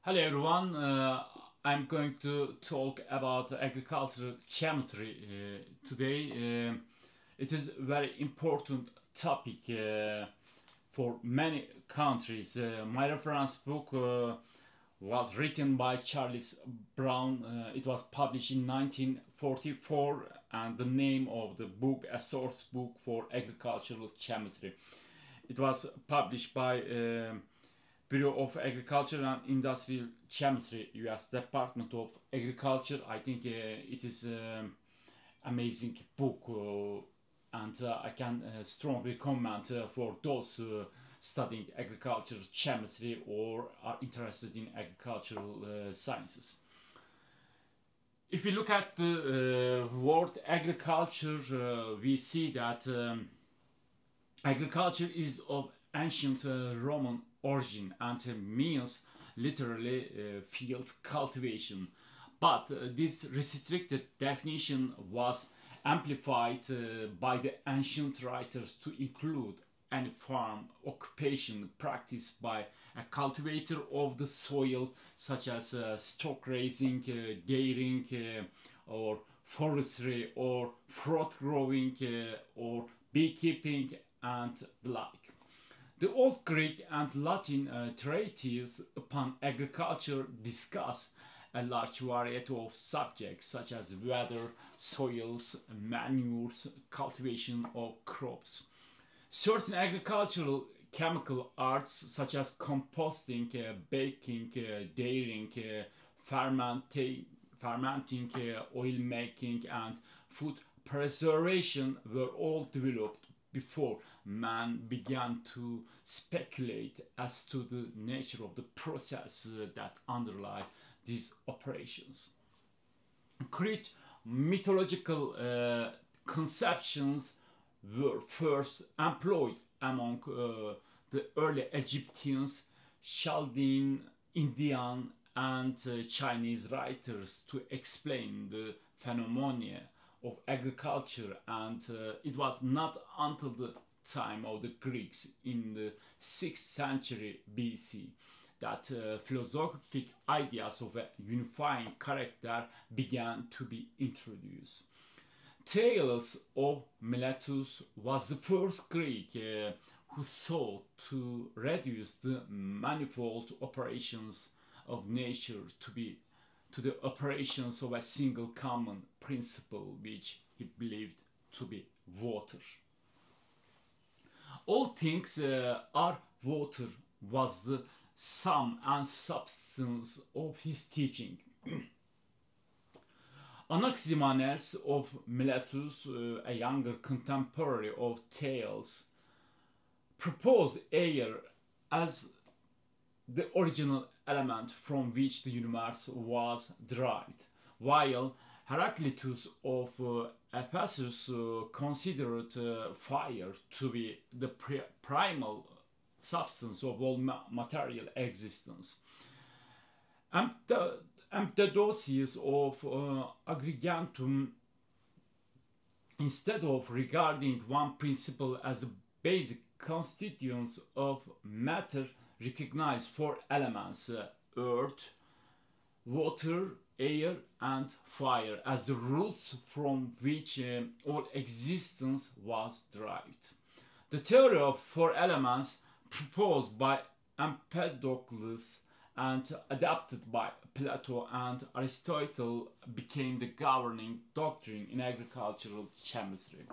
Hello everyone, I'm going to talk about agricultural chemistry today. It is a very important topic for many countries. My reference book was written by Charles Brown. It was published in 1944 and the name of the book, A Source Book for Agricultural Chemistry. It was published by Bureau of Agriculture and Industrial Chemistry, U.S. Department of Agriculture. I think it is amazing book, and I can strongly recommend for those studying agriculture chemistry or are interested in agricultural sciences. If we look at the word agriculture, we see that agriculture is of ancient Roman origin and means literally field cultivation. But this restricted definition was amplified by the ancient writers to include any farm occupation practiced by a cultivator of the soil, such as stock raising, dairying, or forestry, or fruit growing, or beekeeping, and the like. The Old Greek and Latin treatises upon agriculture discuss a large variety of subjects such as weather, soils, manures, cultivation of crops. Certain agricultural chemical arts such as composting, baking, dairying, fermenting, oil making, and food preservation were all developed before man began to speculate as to the nature of the process that underlie these operations. Great mythological conceptions were first employed among the early Egyptians, Chaldean, Indian, and Chinese writers to explain the phenomena of agriculture, and it was not until the time of the Greeks in the 6th century BC that philosophic ideas of a unifying character began to be introduced. Thales of Miletus was the first Greek who sought to reduce the manifold operations of nature to the operations of a single common principle, which he believed to be water. All things are water was the sum and substance of his teaching. Anaximenes of Miletus, a younger contemporary of Thales, proposed air as the original element from which the universe was derived, while Heraclitus of Ephesus considered fire to be the primal substance of all material existence. Empedocles of Agrigentum, instead of regarding one principle as a basic constituent of matter, recognized four elements: earth, water, air, and fire as the roots from which all existence was derived. The theory of four elements, proposed by Empedocles and adopted by Plato and Aristotle, became the governing doctrine in agricultural chemistry.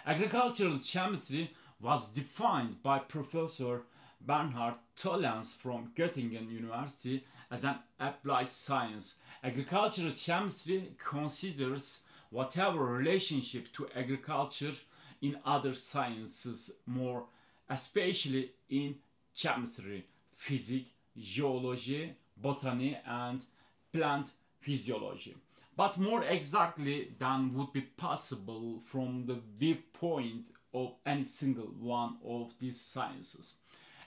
Agricultural chemistry was defined by Professor Bernhard Tollens from Göttingen University as an applied science. Agricultural chemistry considers whatever relationship to agriculture in other sciences, more especially in chemistry, physics, geology, botany, and plant physiology, but more exactly than would be possible from the viewpoint of any single one of these sciences.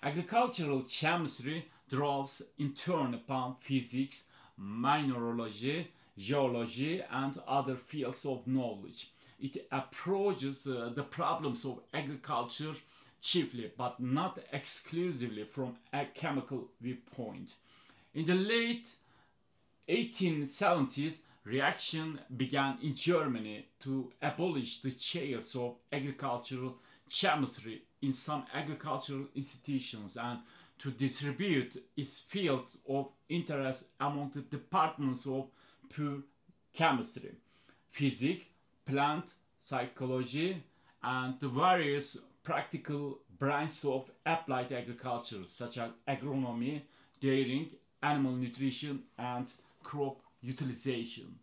Agricultural chemistry draws in turn upon physics, mineralogy, geology, and other fields of knowledge. It approaches the problems of agriculture chiefly but not exclusively from a chemical viewpoint. In the late 1870s, reaction began in Germany to abolish the chairs of agricultural chemistry in some agricultural institutions and to distribute its fields of interest among the departments of pure chemistry, physics, plant psychology, and the various practical branches of applied agriculture such as agronomy, dairying, animal nutrition, and crop utilization.